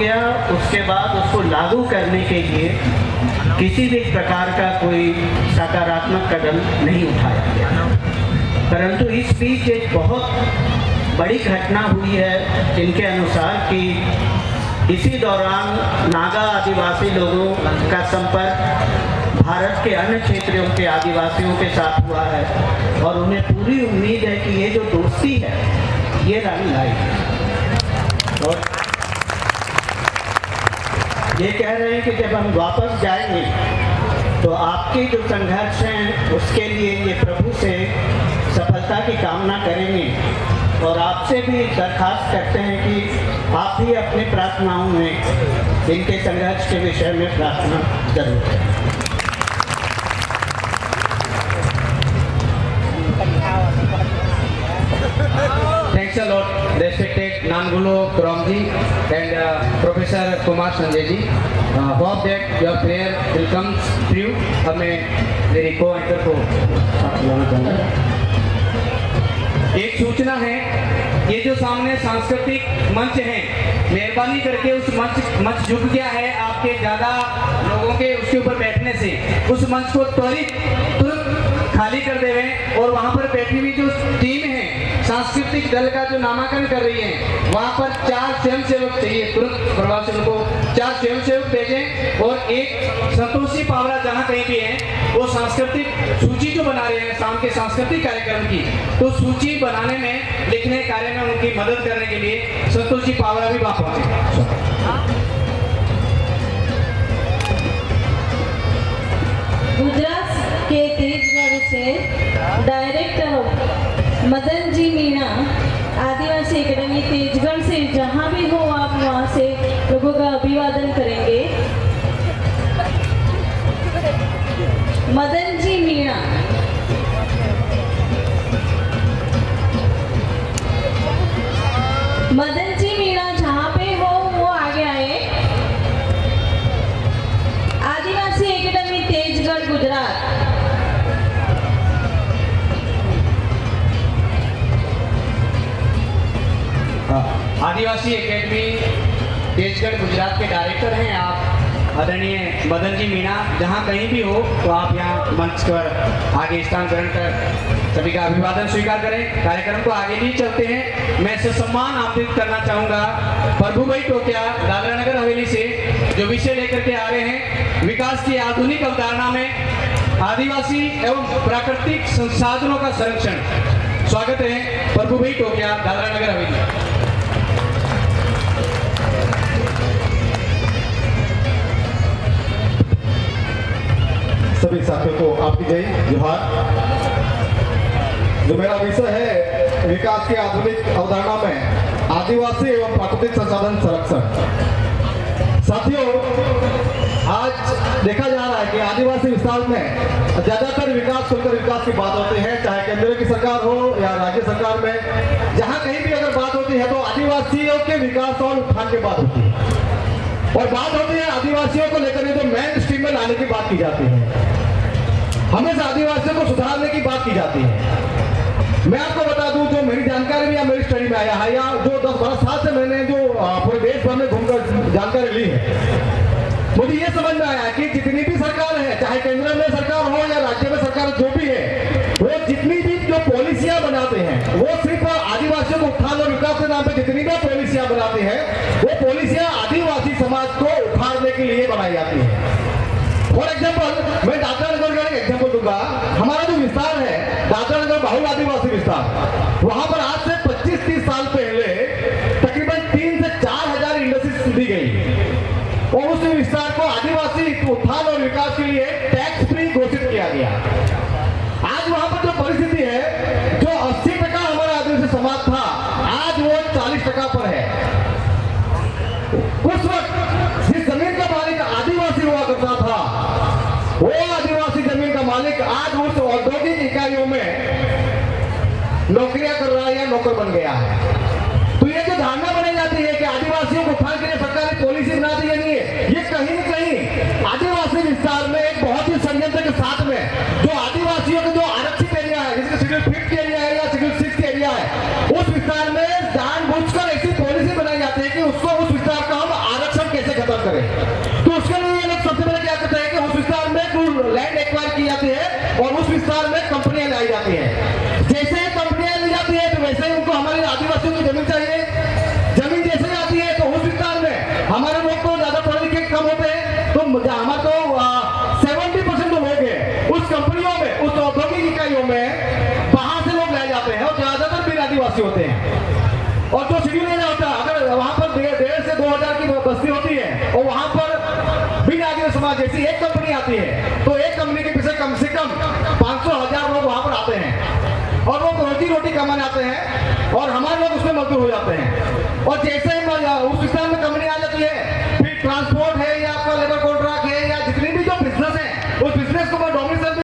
किया, उसके बाद उसको लागू करने के लिए किसी भी प्रकार का कोई सकारात्मक कदम नहीं उठाया गया। परंतु इस बीच एक बहुत बड़ी घटना हुई है इनके अनुसार कि इसी दौरान नागा आदिवासी लोगों का संपर्क भारत के अन्य क्षेत्रों के आदिवासियों के साथ हुआ है और उन्हें पूरी उम्मीद है कि ये जो दोस्ती है ये रंग लाएगी। और ये कह रहे हैं कि जब हम वापस जाएंगे तो आपके जो संघर्ष हैं उसके लिए ये प्रभु से सफलता की कामना करेंगे और आपसे भी दरखास्त करते हैं कि आप भी अपनी प्रार्थनाओं में इनके संघर्ष के विषय में प्रार्थना जरूर करें। Thanks a lot, respected Nangulo Kuromji and Professor Kumar Sanjay ji. Hope that your prayer will come true. अब मैं मेरी को-एंकर को साथ बुलाना चाहूँगा। एक सूचना है, ये जो सामने सांस्कृतिक मंच है, मेहरबानी करके उस मंच झुक गया है आपके ज़्यादा लोगों के उसके ऊपर बैठने से, उस मंच को तुरंत खाली कर देवे और वहाँ पर बैठी हुई जो टीम है सांस्कृतिक दल का जो नामांकन कर रही है वहाँ पर 4 स्वयंसेवक चाहिए, तुरंत प्रभाव से उनको 4 स्वयंसेवक भेजें और एक संतोषी पावरा जहाँ कहीं भी है वो सांस्कृतिक सूची जो बना रहे हैं शाम के सांस्कृतिक कार्यक्रम की, तो सूची बनाने में लिखने कार्य में उनकी मदद करने के लिए संतोषी पावरा भी वहाँ पहुँचे। गुजरात के तेजगढ़ से डायरेक्टर मदन जी मीणा आदिवासी एकेडमी तेजगढ़ से जहाँ भी हो आप वहाँ से लोगों का अभिवादन करेंगे। मदन जी मीणा, मदन जी मीणा जहाँ पे हो वो आगे आए। आदिवासी एकेडमी तेजगढ़ गुजरात। आदिवासी एकेडमी तेजगढ़ गुजरात के डायरेक्टर हैं आप आदरणीय मदन जी मीणा, जहाँ कहीं भी हो तो आप यहाँ मंच पर आगे स्थान ग्रहण कर सभी का अभिवादन स्वीकार करें। कार्यक्रम को आगे भी चलते हैं। मैं सम्मान आमंत्रित करना चाहूँगा प्रभु भाई टोकिया दादरा नगर हवेली से, जो विषय लेकर के आ रहे हैं विकास की आधुनिक अवधारणा में आदिवासी एवं प्राकृतिक संसाधनों का संरक्षण। स्वागत है प्रभु भाई टोकिया दादरा नगर हवेली। सभी साथियों को आपकी जय जोहार। जो मेरा विषय है विकास की आधुनिक अवधारणा में आदिवासी एवं प्राकृतिक संसाधन संरक्षण। साथियों, आज देखा जा रहा है कि आदिवासी विस्तार में ज्यादातर विकास खुलकर विकास की बात होती है, चाहे केंद्र की सरकार हो या राज्य सरकार में, जहां कहीं भी अगर बात होती है तो आदिवासियों के विकास और उत्थान की बात होती है और बात होती है आदिवासियों को लेकर जो मेन स्ट्रीम में लाने की बात की जाती है, हमेशा आदिवासियों को सुधारने की बात की जाती है। मैं आपको बता दूं, जो मेरी जानकारी में या मेरी स्टडी में आया है या जो 10-12 साल से मैंने जो पूरे देश भर में घूमकर जानकारी ली है, मुझे ये समझ में आया कि जितनी भी सरकार है, चाहे केंद्र में सरकार हो या राज्य में सरकार जो भी है, वो जितनी भी जो पॉलिसियां बनाते हैं वो सिर्फ आदिवासियों को उत्थान और विकास के नाम पे जितनी भी पॉलिसियां बनाते हैं वो पॉलिसियां आदिवासी समाज को उखाड़ने के लिए बनाई जाती है। फॉर एग्जाम्पल मैं दादरा नगर का एक एग्जाम्पल दूंगा। हमारा जो विस्तार है दादरा नगर बहुल आदिवासी विस्तार, वहां पर आज से 25-30 साल पहले तकरीबन 3 से 4 हजार इंडस्ट्रीज दी गई और उस विस्तार को आदिवासी उत्थान और विकास के लिए टैक्स फ्री घोषित किया गया। आज वहां पर जो परिस्थिति है, जो 80% हमारा आदिवासी समाज था, आज वो 40% पर है। उस वक्त जिस जमीन का मालिक आदिवासी हुआ करता था, वो आदिवासी जमीन का मालिक आज उस औद्योगिक इकाइयों में नौकरियां कर रहा है या नौकर बन गया है। तो ये जो धारणा बनाई जाती है कि आदिवासियों को उत्थान के लिए सरकार ने पॉलिसी बना दी नहीं है, ये कहीं न कहीं आदिवासी विस्तार में एक बहुत ही संयंत्र के साथ में जो आदिवासियों का जो आरक्षित एरिया है, जिसके शेड्यूल 5 एरिया है या शेड्यूल 6 एरिया है, उस विस्तार में जानबूझकर ऐसी पॉलिसी बनाई जाती है कि उसको उस विस्तार का हम आरक्षण आदिवासी होते हैं। और जो शेड्यूल एरिया होता है, अगर वहाँ पर 1,500 से 2,000 की बस्ती होती है और वहाँ पर बिना आदिवासी समाज जैसी एक कंपनी आती है, तो एक कंपनी के पीछे कम से कम 500,000 लोग वहाँ पर आते हैं और वो रोजी रोटी कमाने आते हैं और हमारे लोग उसमें मजदूर हो जाते हैं। और जैसे ही उस विस्तार में कंपनी आ जाती है